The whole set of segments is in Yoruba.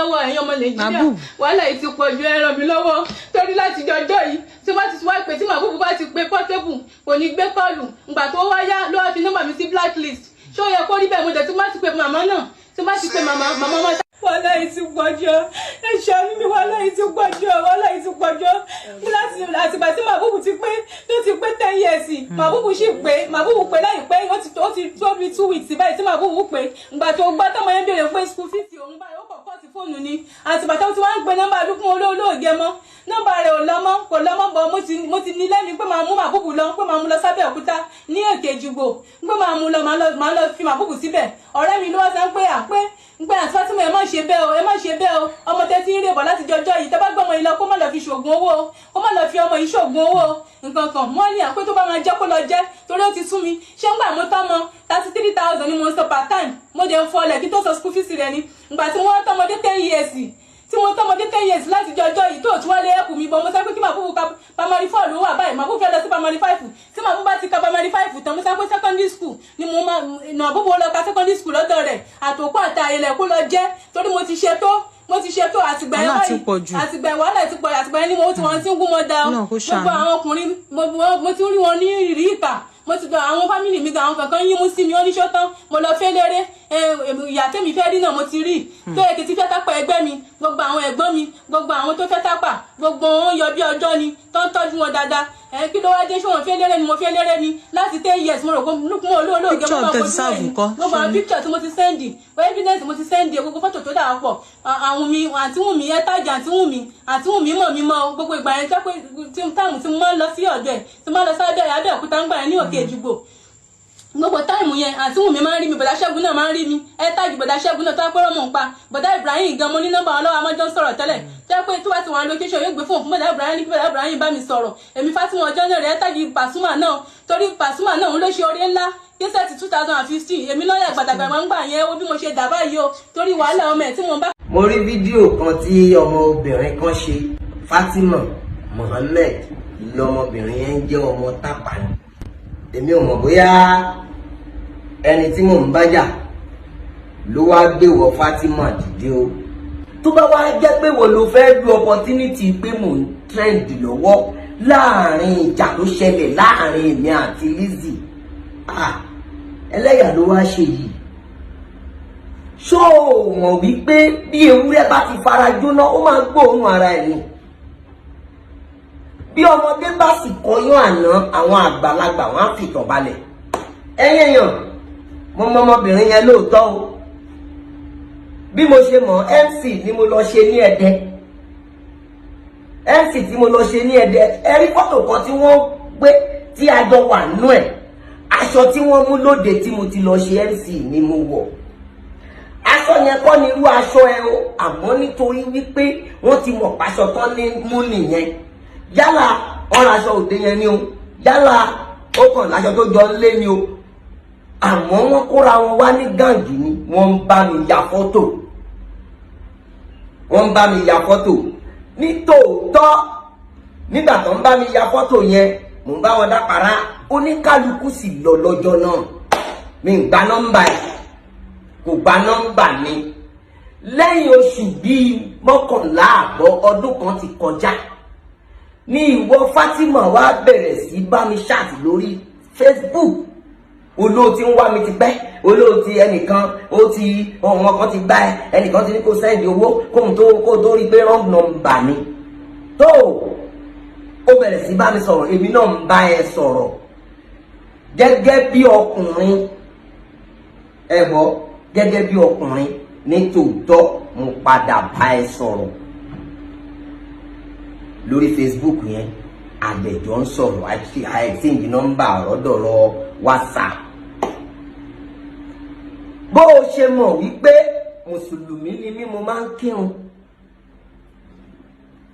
lọ́wọ́ ẹ̀yin ọmọ Nàìjíríà wàhálà yìí ti pọ̀ ju ẹ ràn mí lọ́wọ́ torí láti jọjọ́ yìí tí wọ́n ti wá pé tí Màbúbù bá ti pe Portable kò ní gbé kọ́ọ̀lù ìgbà tó wáyá ló wá fi nọ́mbà mi sí blacklist ṣó yẹ kó rí bẹ́ẹ̀ mo dẹ̀ tí wọ́n ti pe màmá náà tí wọ́n ti pe màmá wọn. wàhálà yìí ti pọ̀jọ́ ẹ ṣàánú mi wàhálà yìí ti pọ̀jọ́ láti àtìgbà tí Màbúbù ti pé tó ti pé 10 years Màbúbù sì pé Màbúbù pé láìpẹ́ ó ti tó bí 2 weeks báyìí tí Màbúbù pé ìgbà tó gbọ́ tọ́mọ yẹn béèrè pé school fees òun báyìí ó kọ̀ọ̀kọ́ ti fóònù ni àtìgbà tó ti wá ń pe nọ́mbà Lukman olóògé mọ́ nọ́mbà rẹ̀ kò lọ́mọ́ bọ̀ mo ti ní lẹ́ni pé máa mú Màbúbù lọ pé máa mú lọ sábẹ́ òkúta ní Èkè Jùgbò pé máa mú lọ máa lọ fi Màbúbù síbẹ̀ ọ̀rẹ́ mi ló wá sọ pé àti Fatima ẹ má ṣe bẹ́ẹ̀ o ọmọ tẹ́ ti ń rè bọ̀ láti jọjọ́ yìí tẹ́ bá gbọ́mọ yìí lọ kó má lọ fi ṣògùn owó kó má lọ fi ọmọ yìí ṣògùn owó nǹkan kan wọ́n ní àpé tó bá máa jẹ́ kó lọ jẹ́ torí ó ti sú mi ṣé ń gbà mo tọ́mọ 33,000 ni mo ń sọ per time mo jẹ́ ń fọlẹ̀ kí tó sọ school fees rẹ ni ìgbà tí wọ́n tọ́mọdé 10 years tí mo tọ́mọdé 10 years láti jọjọ́ yìí tó tún wá lé ẹ̀kú mi bọ̀ mo sọ pé kí Màbúbù ka primary 4 ló wà báyìí Màbúbù fẹ́ lọ sí primary 5 tí Màbúbù bá ti ka primary 5 tán mo sọ pé secondary school ni mo máa Màbúbù lọ ka secondary school lọ́dọ̀ rẹ̀ àtòkù àtàyẹlẹ̀ kó lọ jẹ́ torí mo ti ṣe tó àtìgbà yẹn báyìí àtìgbà wàhálà ti pọ̀ àtìgbà yẹn ni mo ti wọ́n ti ń gún mọ́ da gbogbo àwọn ọkùnrin mo ti rí wọn ní ìrírí ìkà mo ti gba àwọn fámìlì mi gan àwọn kankan yín mú sí mi oníṣọ́ tán mo lọ fẹ́ léré ìyá tèmi fẹ́ rí náà mo ti rí tó yẹ kí ti fẹ́ tápà ẹgbẹ́ mi gbogbo àwọn ẹ̀gbọ́n mi gbogbo àwọn tó fẹ́ tápà gbogbo wọn yọ bí ọjọ́ ni tó ń tọ́jú wọn dáadáa kí ló wá dé ṣé wọn fẹ́ léré ni mo fẹ́ léré ni láti 10 years mo rò pé Lukman olóògé mo máa kojú ẹ̀yìn gbogbo àwọn picture tí mo ti sẹ́ndì evidence mo ti sẹ́ndì gbogbo fọ́tò tó dà pọ̀ àwọn mi àǹtí Wùnmí ẹ́tàjà àǹtí Wùnmí mọ̀ mi mọ́ gbogbo ìgbà yẹn jẹ́ pé táàmù tí mo máa ń lọ sí ọ̀dọ̀ ẹ̀ tí mo máa ń lọ sí Abẹ́òkúta ń gbà yẹn ní Òkè Èjìgbò gbogbo táìmù yẹn àǹtí Wùnmí máa ń rí mi bọ̀dá Ṣẹ́gun náà máa ń rí mi ẹ́tàjì bọ̀dá Ṣẹ́gun náà tó wá pẹ́rọ̀ mọ̀ ń pa bọ̀dá Ibrahim gan mo ní nọ́mbà wọn lọ́wọ́ amájọ́ ń sọ̀rọ̀ tẹ́lẹ̀ tẹ́ pé tó bá ti wà lókèṣọ́ yóò gbé fóònù fún bọ̀dá Ibrahim ní bọ̀dá Ibrahim bá mi sọ̀rọ̀ èmi Fatima ọjọ́ náà rẹ̀ ẹ́tàjì Pasuma náà torí Pasuma náà òun ló ṣe oore ńlá késẹ̀tì 2015 èmi lọ́yà gbàdàgbà máa ń gbà yẹn ó bí mo ṣe dà báyìí o torí wàhálà ọmọ ẹ̀ tí mo bá. mo rí fídíò kan tí ọmọbìnrin kan ṣe Fatima Mohammed lọmọbìnrin yẹn ń jẹ́ ọmọ Tápà ni èmi ò mọ̀ bóyá ẹni tí mò ń bájà ló wá gbé wọ Fatima dìde o tó bá wá jẹ́ pé wo ló fẹ́ lu opportunity pé mò ń trend lọ́wọ́ láàrin ìjà tó ṣẹlẹ̀ láàrin èmi àti Lizzy ẹlẹ́yà ló wá ṣe yìí ṣó o mọ̀ wípé bí ewúrẹ́ bá ti fara jóná ó máa gbóòórùn ara ẹ̀ ni bí ọmọdé bá sì kọyán àná àwọn àgbàlagbà wọn á fìtàn balẹ̀ ẹ̀yin èèyàn mo mọ ọmọbìnrin yẹn lóòótọ́ o bí mo ṣe mọ̀ MC ni mo lọ ṣe ní Ẹdẹ MC tí mo lọ ṣe ní Ẹdẹ ẹ rí fọ́tò kan tí wọ́n gbé tí a jọ wà nú ẹ̀ aṣọ tí wọ́n mú lóde tí mo ti lọ ṣe MC ni mo wọ̀ aṣọ yẹn kọ́ ni irú aṣọ ẹ o àmọ́ nítorí wípé wọ́n ti mọ̀ pàṣọ tán ní mú nìyẹn yálà ọ̀rọ̀ aṣọ òde yẹn ni o yálà ó kàn láṣọ tó jọ lé ni o àmọ́ wọ́n kóra wọn wá ní gàǹgì ni wọ́n ń bá mi ya fọ́tò nítòótọ́ nígbà tó ń bá mi ya fọ́tò yẹn mò ń bá wọn dápàrá oníkálukú sì lọ lọ́jọ́ náà mi ń gba nọ́mbà ẹ̀ kò gba nọ́mbà mi lẹ́yìn oṣù bíi 11 àbọ̀ ọdún kan ti kọjá ní ìwọ Fatima wá bẹ̀rẹ̀ sí bá mi ṣáàtì lórí Facebook olóòtí ń wá mi ti pẹ́ olóòtí ẹnìkan ó ti ọ̀wọ́n kan ti gbá ẹ ẹnìkan ti ní kó sẹ́ndì owó kó tó rí pé wrong number ni tó ó bẹ̀rẹ̀ sí bá mi sọ̀rọ̀ èmi náà ń bá ẹ sọ̀rọ̀ gẹ́gẹ́ bí ọkùnrin ẹ̀bọ gẹ́gẹ́ bí ọkùnrin ní tòótọ́ mo padà bá ẹ sọ̀rọ̀ lórí Facebook yẹn àgbẹ̀jọ́ ń sọ̀rọ̀ àìsíǹdì nọ́mbà ọ̀rọ̀dọ̀rọ̀ WhatsApp bó o ṣe mọ̀ wípé mùsùlùmí ni mí mo máa ń kírun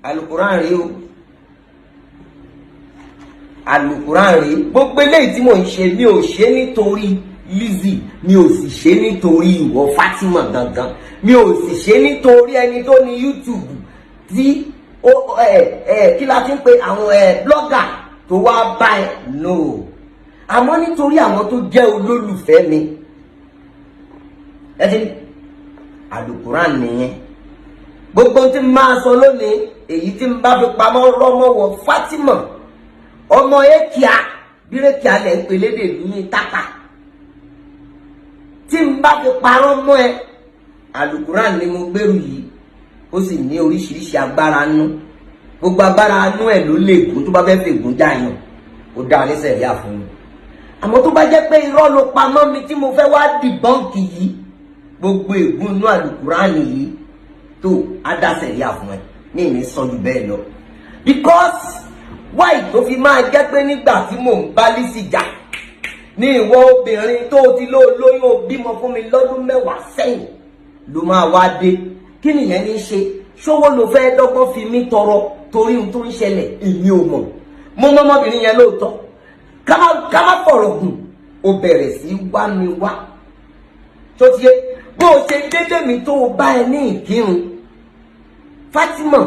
alukuran rí o alukuran rí gbogbo eléyìí tí mò ń ṣe mi ò ṣe nítorí Lizzy mi ò sì ṣe nítorí ìwọ Fatima gangan mi ò sì ṣe nítorí ẹni tó ní YouTube tí kí la ti ń pe àwọn blogger tó wá bá ẹ no àmọ́ nítorí àwọn tó jẹ́ olólùfẹ́ mi ẹ ti alukuran nìyẹn gbogbo tí n máa sọ lónìí èyí tí n bá fi pamọ́ rọ́mọ́wọ́ Fatima ọmọ Ekia bírèkì alẹ̀ ń pelédè ní tápà tí n bá fi parọ́ mọ́ ẹ Al-Quran ni mo gbèrú yìí ó sì ní oríṣiríṣi agbára nú gbogbo agbára nú ẹ ló lè gùn tó bá fẹ́ fi gùn jáyàn ó dá ní sẹ̀ríà fún mi àmọ́ tó bá jẹ́ pé irọ́ ló pamọ́ mi tí mo fẹ́ wá dìbọ́ǹkì yìí gbogbo ègún inú Al-Quran yìí tó á dá sẹ̀ríà fún ẹ ní ìní sọ jù bẹ́ẹ̀ lọ because why tó fi máa jẹ́ pé nígbà tí mò ń bá Lizzy jà ní ìwọ obìnrin tó ti lóyún ó bímọ fún mi lọ́dún 10 sẹ́yìn ló máa wá dé kí nìyẹn ní ṣe ṣówó ló fẹ́ dọ́gbọ́n fi mí tọrọ torí ohun tó ń ṣẹlẹ̀ èmi ò mọ̀ mo mọ ọmọbìnrin yẹn lóòótọ́ ká má fọ̀rọ̀ gùn ó bẹ̀rẹ̀ sí wá mi wá tó ti yé bó o ṣe dédé mi tó o bá ẹ ní ìkírun Fatima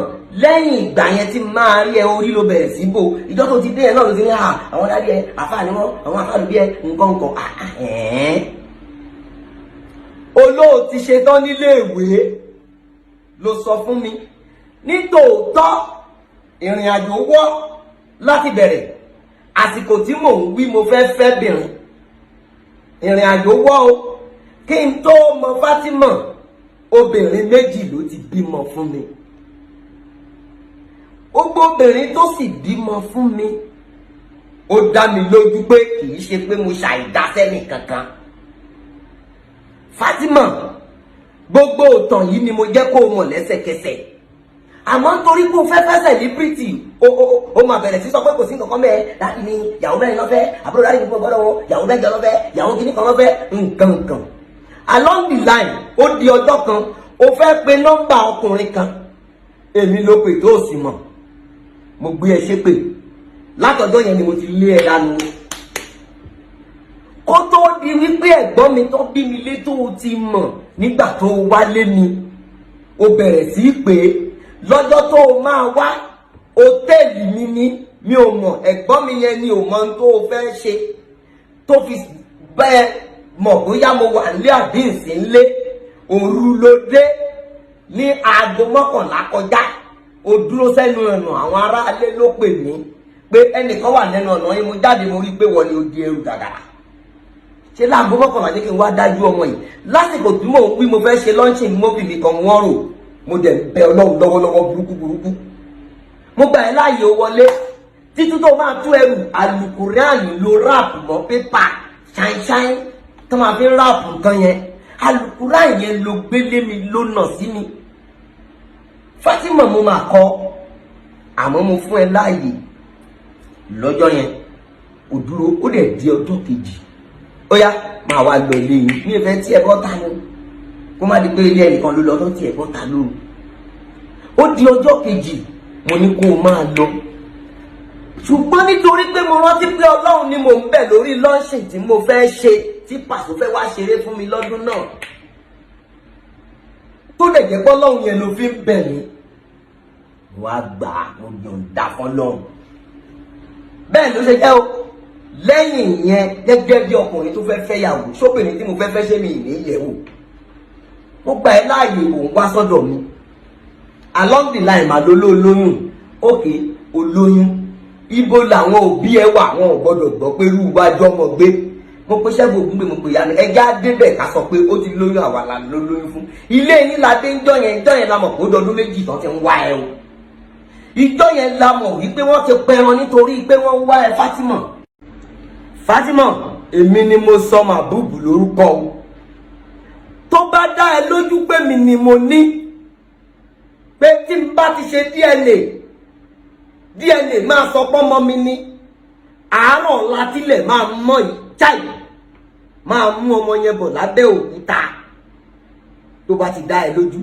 lẹ́yìn ìgbà yẹn tí máa rí ẹ orí ló bẹ̀rẹ̀ sí bò ìjọ tó ti dé ẹ náà ló ti ní àwọn dáadé ẹ àfáà ni wọn àwọn àfáà ló bí ẹ nǹkan olóò ti ṣetán nílé ìwé ló sọ fún mi nítòótọ́ ìrìn àjò wọ́ láti bẹ̀rẹ̀ àsìkò tí mò ń wí mo fẹ́ fẹ́ bìnrin ìrìn àjò wọ́ o kí n tó mọ Fatima obìnrin méjì ló ti bímọ fún mi gbogbo obìnrin tó sì bímọ fún mi ó dá mi lójú pé kì í ṣe pé mo ṣàìdásẹ́ nìkankan Fatima gbogbo ìtàn yìí ni mo jẹ́ kó o mọ̀ lẹ́sẹ̀kẹsẹ̀ àmọ́ nítorí kó o fẹ́ celebrity o máa bẹ̀rẹ̀ sí sọ pé kò sí nǹkan bẹ́ẹ̀ láti ní ìyàwó mẹ́rin lọ́fẹ́ àbúrò láti ní gbọ́dọ̀ wọn ìyàwó mẹ́jọ lọ́fẹ́ ìyàwó kìíní kan lọ́fẹ́ nǹkan along the line ó di ọjọ́ kan o fẹ́ pe nọ́mbà ọkùnrin kan èmi ló pè tó o sì mọ̀ mo gbé ẹ ṣépè látọjọ́ yẹn ni mo ti lé ẹ dànù kó tó di wípé ẹ̀gbọ́n mi tó bí mi lé tó o ti mọ̀ nígbà tó o wálé mi o bẹ̀rẹ̀ sí pé lọ́jọ́ tó o máa wá hòtẹ́ẹ̀lì mi ní mi ò mọ̀ ẹ̀gbọ́n mi yẹn ni ò mọ̀ tó o fẹ́ ṣe tó fi bẹ́ẹ̀ mọ̀ bóyá mo wà nílé àbí ìsìn ńlé òru ló dé ní aago 11 kọjá o dúró sẹ́nu ọ̀nà àwọn aráalé ló pè mí pé ẹnìkan wà lẹ́nu ọ̀nà yìí mo jáde mo rí pé wọ́n ni ó di ẹrù gàgàrà ṣe láàbò 11 ní kí n wá dájú ọmọ yìí lásìkò tí mò ń wí mo fẹ́ ṣe lọ́ńṣì mo fi nìkan wọ́n rò mo dẹ̀ bẹ Ọlọ́run lọ́wọ́lọ́wọ́ burúkú mo gbà ẹ́ láàyè wọlé títí tó máa tú ẹrù Al-Quran ló ráàpù mọ́ pépà ṣáínṣáín tó máa fi ráàpù nǹkan yẹn Al-Quran yẹn ló gbélé mi ló nà sí mi Fatima mo máa kọ àmọ́ mo fún ẹ láàyè lọ́jọ́ yẹn ò dúró ó dẹ̀ di ọjọ́ kejì ó yá máa wá lọ ilé yìí ní ìfẹ́ tí ẹ̀kọ́ ta ni kó má di pé ilé ẹnìkan ló lọ tó tí ẹ̀kọ́ ta lóru ó di ọjọ́ kejì mo ní kó o máa lọ ṣùgbọ́n nítorí pé mo rántí pé Ọlọ́run ni mò ń bẹ̀ lórí lọ́ńṣìn tí mo fẹ́ ṣe tí Pàṣọ fẹ́ wá ṣeré fún mi lọ́dún náà tó lè jẹ́ pé Ọlọ́run yẹn ló fi ń bẹ̀ mí wàá gbà mo yọ̀ǹda fọ́lọ́run bẹ́ẹ̀ ló ṣe jẹ́ o lẹ́yìn yẹn gẹ́gẹ́ bí ọkùnrin tó fẹ́ fẹ́yàwó sóbìnrin tí mo fẹ́ fẹ́ ṣe mi ìní yẹ̀wò mo gbà ẹ́ láàyè òun wá sọ́dọ̀ mi along the line màá ló lóyún òkè olóyún ibo làwọn òbí ẹ wà wọn ò gbọdọ̀ gbọ́ pé irú iwájú ọmọ gbé mo pe Ṣẹ́gun Ògúngbè mo pe ìyá mi ẹja débẹ̀ ká sọ pé ó ti lóyún àwa la ló lóyún fún ilé yín la dé ìjọ yẹn la mọ̀ pé ó dọdún méjì tán ti ń wá ẹ o ìjọ yẹn la mọ̀ wípé wọ́n ti pẹran nítorí pé wọ́n ń wá ẹ Fatima èmi ni mo sọ Màbúbù lórúkọ o tó bá dá ẹ lójú pé mi ni mo ní pé tí n bá ti ṣe DNA máa sọ pọ́mọ mi ní àárọ̀ látílẹ̀ máa mọ́ ìjáì máa mú ọmọ yẹn bọ̀ lábẹ́ òkúta tó bá ti dá ẹ lójú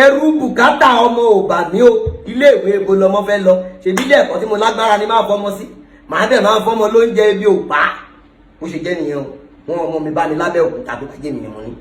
ẹrú bùkátà ọmọ ò bà mí o iléèwé ebo lọmọ fẹ́ lọ ṣèbí ilé ẹ̀kọ́ tí mo lágbára ni máa fọmọ sí màá dẹ̀ máa fọmọ lóúnjẹ ibi ò pa bó ṣe jẹ́ nìyẹn o wọn ọmọ mi bá mi lábẹ́ òkúta tó bá jẹ́ nìyẹn mo ní.